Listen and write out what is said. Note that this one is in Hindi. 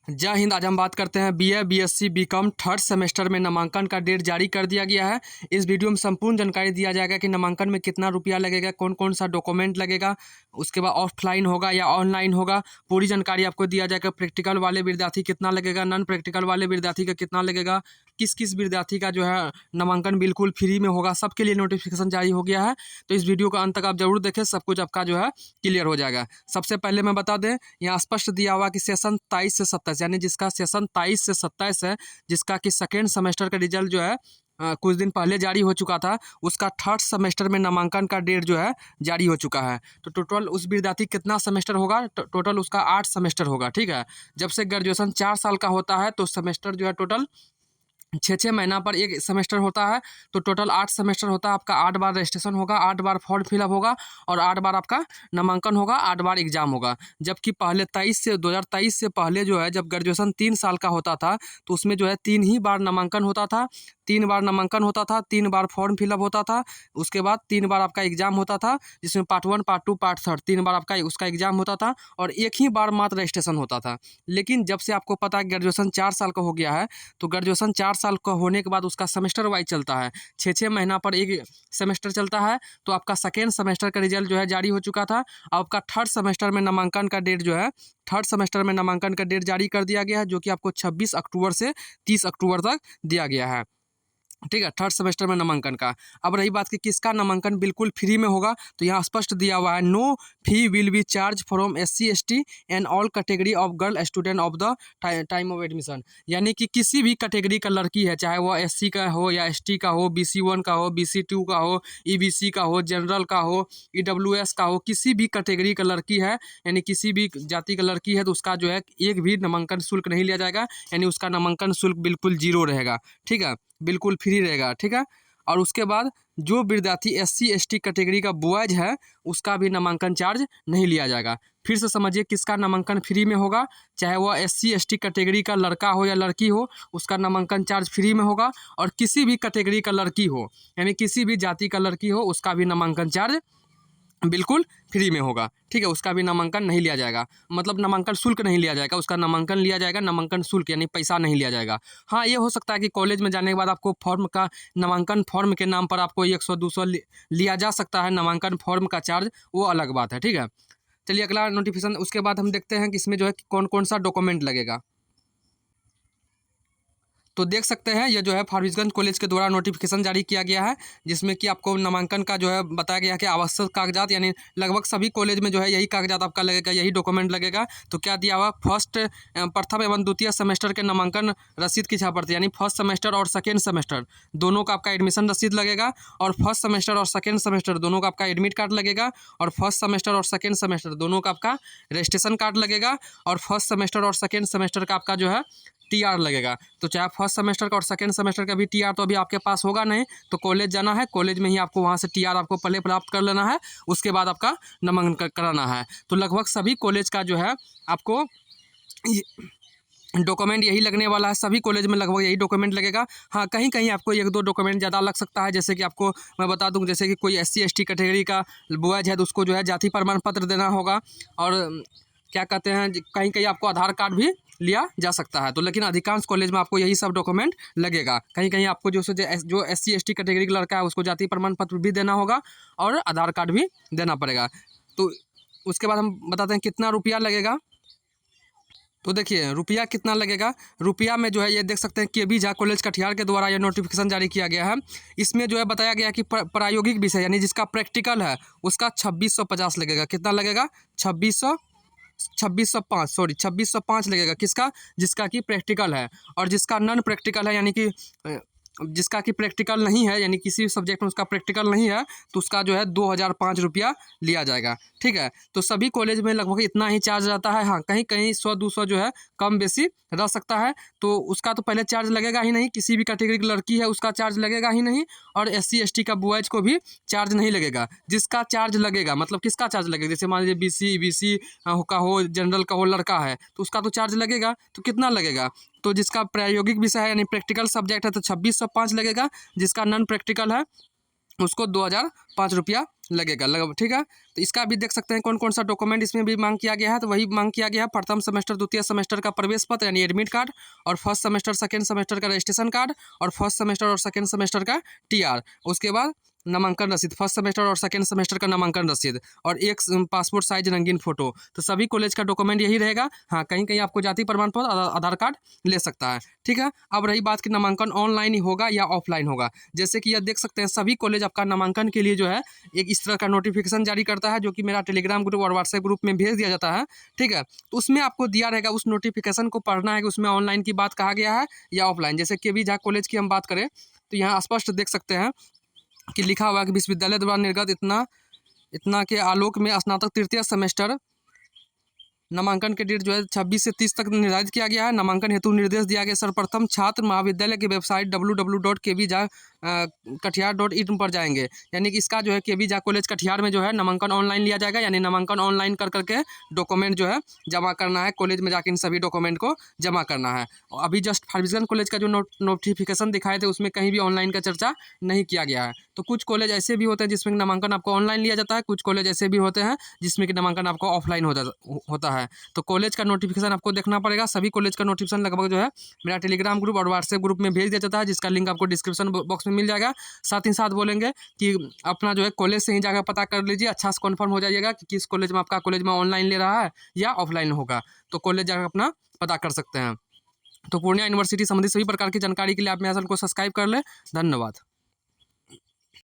जय हिंद। आज हम बात करते हैं BA, BSc, BCom third semester में नामांकन का डेट जारी कर दिया गया है। इस वीडियो में संपूर्ण जानकारी दिया जाएगा कि नामांकन में कितना रुपया लगेगा, कौन कौन सा डॉक्यूमेंट लगेगा, उसके बाद ऑफलाइन होगा या ऑनलाइन होगा, पूरी जानकारी आपको दिया जाएगा। प्रैक्टिकल वाले विद्यार्थी कितना लगेगा, नॉन प्रैक्टिकल वाले विद्यार्थी का कितना लगेगा, किस किस विद्यार्थी का जो है नामांकन बिल्कुल फ्री में होगा, सबके लिए नोटिफिकेशन जारी हो गया है। तो इस वीडियो का अंत तक आप जरूर देखें, सब कुछ आपका जो है क्लियर हो जाएगा। सबसे पहले मैं बता दें, यहाँ स्पष्ट दिया हुआ कि सेशन 23 से 27 यानी जिसका सेशन 23 से 27 है, जिसका कि सेकेंड सेमेस्टर का रिजल्ट जो है कुछ दिन पहले जारी हो चुका था, उसका थर्ड सेमेस्टर में नामांकन का डेट जो है जारी हो चुका है। तो टोटल उस विद्यार्थी कितना सेमेस्टर होगा, टोटल उसका 8 सेमेस्टर होगा। ठीक है, जब से ग्रेजुएशन 4 साल का होता है तो सेमेस्टर जो है टोटल 6 महीना पर एक सेमेस्टर होता है। तो टोटल 8 सेमेस्टर होता है। आपका 8 बार रजिस्ट्रेशन होगा, 8 बार फॉर्म फिलअप होगा और 8 बार आपका नामांकन होगा, 8 बार एग्जाम होगा। जबकि पहले 2023 से पहले जो है, जब ग्रेजुएशन 3 साल का होता था तो उसमें जो है 3 ही बार नामांकन होता था, 3 बार नामांकन होता था, 3 बार फॉर्म फिलअप होता था, उसके बाद 3 बार आपका एग्जाम होता था, जिसमें पार्ट 1, पार्ट 2, पार्ट 3 3 बार आपका उसका एग्जाम होता था और एक ही बार मात्र रजिस्ट्रेशन होता था। लेकिन जब से आपको पता है ग्रेजुएशन 4 साल का हो गया है, तो ग्रेजुएशन 4 साल का होने के बाद उसका सेमेस्टर वाइज चलता है, 6 महीना पर एक सेमेस्टर चलता है। तो आपका सेकेंड सेमेस्टर का रिजल्ट जो है जारी हो चुका था। आपका थर्ड सेमेस्टर में नामांकन का डेट जो है, थर्ड सेमेस्टर में नामांकन का डेट जारी कर दिया गया है, जो कि आपको 26 अक्टूबर से 30 अक्टूबर तक दिया गया है। ठीक है, थर्ड सेमेस्टर में नामांकन का। अब रही बात कि किसका नामांकन बिल्कुल फ्री में होगा, तो यहाँ स्पष्ट दिया हुआ है, no fee will be charge from SC ST and all category of girl student of the time of admission. यानी कि किसी भी कैटेगरी का लड़की है, चाहे वो SC का हो या ST का हो, BC1 का हो, BC2 का हो, EBC का हो, जनरल का हो, EWS का हो, किसी भी कैटेगरी का लड़की है, यानी किसी भी जाति का लड़की है, तो उसका जो है एक भी नामांकन शुल्क नहीं लिया जाएगा, यानी उसका नामांकन शुल्क बिल्कुल जीरो रहेगा। ठीक है, बिल्कुल फ्री रहेगा। ठीक है, और उसके बाद जो विद्यार्थी SC ST कैटेगरी का बॉयज है, उसका भी नामांकन चार्ज नहीं लिया जाएगा। फिर से समझिए, किसका नामांकन फ्री में होगा, चाहे वह SC ST कैटेगरी का लड़का हो या लड़की हो, उसका नामांकन चार्ज फ्री में होगा। और किसी भी कैटेगरी का लड़की हो, यानी किसी भी जाति का लड़की हो, उसका भी नामांकन चार्ज बिल्कुल फ्री में होगा। ठीक है, उसका भी नामांकन नहीं लिया जाएगा, मतलब नामांकन शुल्क नहीं लिया जाएगा, उसका नामांकन लिया जाएगा, नामांकन शुल्क यानी पैसा नहीं लिया जाएगा। हाँ, ये हो सकता है कि कॉलेज में जाने के बाद आपको फॉर्म का, नामांकन फॉर्म के नाम पर आपको 100-200 लिया जा सकता है, नामांकन फॉर्म का चार्ज, वो अलग बात है। ठीक है, चलिए अगला नोटिफिकेशन, उसके बाद हम देखते हैं कि इसमें जो है कौन कौन सा डॉक्यूमेंट लगेगा। तो देख सकते हैं, ये जो है फारबिसगंज कॉलेज के द्वारा नोटिफिकेशन जारी किया गया है, जिसमें कि आपको नामांकन का जो है बताया गया है कि आवश्यक कागजात, यानी लगभग सभी कॉलेज में जो है यही कागजात आपका लगेगा, यही डॉक्यूमेंट लगेगा। तो क्या दिया हुआ, प्रथम एवं द्वितीय सेमेस्टर के नामांकन रसीद की छापर्थी, यानी फर्स्ट सेमेस्टर और सेकेंड सेमेस्टर दोनों का आपका एडमिशन रसीद लगेगा, और फर्स्ट सेमेस्टर और सेकेंड सेमेस्टर दोनों का आपका एडमिट कार्ड लगेगा, और फर्स्ट सेमेस्टर और सेकेंड सेमेस्टर दोनों का आपका रजिस्ट्रेशन कार्ड लगेगा, और फर्स्ट सेमेस्टर और सेकेंड सेमेस्टर का आपका जो है TR लगेगा। तो चाहे फर्स्ट सेमेस्टर का और सेकेंड सेमेस्टर का भी TR तो अभी आपके पास होगा नहीं, तो कॉलेज जाना है, कॉलेज में ही आपको वहाँ से TR आपको पहले प्राप्त कर लेना है, उसके बाद आपका नामांकन कराना है। तो लगभग सभी कॉलेज का जो है आपको डॉक्यूमेंट यही लगने वाला है, सभी कॉलेज में लगभग यही डॉक्यूमेंट लगेगा। हाँ, कहीं कहीं आपको 1-2 डॉक्यूमेंट ज़्यादा लग सकता है, जैसे कि आपको मैं बता दूं, जैसे कि कोई SC ST कैटेगरी का बॉयज है तो उसको जो है जाति प्रमाण पत्र देना होगा, और क्या कहते हैं, कहीं कहीं आपको आधार कार्ड भी लिया जा सकता है। तो लेकिन अधिकांश कॉलेज में आपको यही सब डॉक्यूमेंट लगेगा। कहीं कहीं आपको जो SC ST कैटेगरी का लड़का है उसको जाति प्रमाण पत्र भी देना होगा और आधार कार्ड भी देना पड़ेगा। तो उसके बाद हम बताते हैं कितना रुपया लगेगा। तो देखिए, रुपया कितना लगेगा, रुपया में जो है ये देख सकते हैं, KB झा कॉलेज कटिहार के द्वारा ये नोटिफिकेशन जारी किया गया है। इसमें जो है बताया गया कि प्रायोगिक विषय यानी जिसका प्रैक्टिकल है उसका 2650 लगेगा। कितना लगेगा, 2605 लगेगा। किसका, जिसका कि प्रैक्टिकल है। और जिसका नॉन प्रैक्टिकल है, यानी कि जिसका कि प्रैक्टिकल नहीं है, यानी किसी सब्जेक्ट में उसका प्रैक्टिकल नहीं है, तो उसका जो है 2005 रुपया लिया जाएगा। ठीक है, तो सभी कॉलेज में लगभग इतना ही चार्ज रहता है। हाँ, कहीं कहीं 100-200 जो है कम बेसी रह सकता है, तो उसका तो पहले चार्ज लगेगा ही नहीं। किसी भी कैटेगरी की लड़की है उसका चार्ज लगेगा ही नहीं, और SC ST का बॉयज को भी चार्ज नहीं लगेगा। जिसका चार्ज लगेगा, मतलब किसका चार्ज लगेगा, जैसे मान लीजिए BC EBC का हो, जनरल का हो, लड़का है, तो उसका तो चार्ज लगेगा। तो कितना लगेगा, तो जिसका प्रायोगिक विषय है यानी प्रैक्टिकल सब्जेक्ट है तो 2605 लगेगा। जिसका नॉन प्रैक्टिकल है उसको 2005 रुपया लगेगा ठीक है। तो इसका भी देख सकते हैं कौन कौन सा डॉक्यूमेंट इसमें भी मांग किया गया है। तो वही मांग किया गया है प्रथम सेमेस्टर द्वितीय सेमेस्टर का प्रवेश पत्र यानी एडमिट कार्ड, और फर्स्ट सेमेस्टर सेकेंड सेमेस्टर का रजिस्ट्रेशन कार्ड, और फर्स्ट सेमेस्टर और सेकेंड सेमेस्टर का टीआर। उसके बाद नामांकन रसीद, फर्स्ट सेमेस्टर और सेकेंड सेमेस्टर का नामांकन रसीद, और एक पासपोर्ट साइज रंगीन फोटो। तो सभी कॉलेज का डॉक्यूमेंट यही रहेगा। हाँ, कहीं कहीं आपको जाति प्रमाण पत्र आधार कार्ड ले सकता है। ठीक है। अब रही बात कि नामांकन ऑनलाइन ही होगा या ऑफलाइन होगा। जैसे कि यह देख सकते हैं सभी कॉलेज आपका नामांकन के लिए जो है एक इस तरह का नोटिफिकेशन जारी करता है, जो कि मेरा टेलीग्राम ग्रुप और व्हाट्सएप ग्रुप में भेज दिया जाता है। ठीक है। तो उसमें आपको दिया रहेगा, उस नोटिफिकेशन को पढ़ना है कि उसमें ऑनलाइन की बात कहा गया है या ऑफलाइन। जैसे के बी झा कॉलेज की हम बात करें तो यहाँ स्पष्ट देख सकते हैं कि लिखा हुआ है कि विश्वविद्यालय द्वारा निर्गत इतना के आलोक में स्नातक तृतीय सेमेस्टर नामांकन के डेट जो है 26 से 30 तक निर्धारित किया गया है। नामांकन हेतु निर्देश दिया गया सर्वप्रथम छात्र महाविद्यालय की वेबसाइट www.kbja.कटिहार.in पर जाएंगे। यानी कि इसका जो है के बी झा कॉलेज कटिहार में जो है नामांकन ऑनलाइन लिया जाएगा। यानी नामांकन ऑनलाइन कर करके डॉक्यूमेंट जो है जमा करना है, कॉलेज में जाकर इन सभी डॉक्यूमेंट को जमा करना है। अभी जस्ट फार्मेसी कॉलेज का जो नोटिफिकेशन दिखाए थे उसमें कहीं भी ऑनलाइन का चर्चा नहीं किया गया है। तो कुछ कॉलेज ऐसे भी होते हैं जिसमें नामांकन आपको ऑनलाइन लिया जाता है, कुछ कॉलेज ऐसे भी होते हैं जिसमें कि नामांकन आपको ऑफलाइन होता है। तो कॉलेज का नोटिफिकेशन आपको देखना पड़ेगा। सभी कॉलेज का नोटिफिकेशन लगभग जो है मेरा टेलीग्राम ग्रुप और व्हाट्सएप ग्रुप में भेज दिया जाता है, जिसका लिंक आपको डिस्क्रिप्शन बॉक्स में मिल जाएगा। साथ ही साथ बोलेंगे कि अपना जो है कॉलेज से ही जाकर पता कर लीजिए, अच्छा से कन्फर्म हो जाइएगा कि किस कॉलेज में आपका कॉलेज में ऑनलाइन ले रहा है या ऑफलाइन होगा। तो कॉलेज जाकर अपना पता कर सकते हैं। तो पूर्णिया यूनिवर्सिटी संबंधित सभी प्रकार की जानकारी के लिए आप मेरे चैनल को सब्सक्राइब कर लें। धन्यवाद।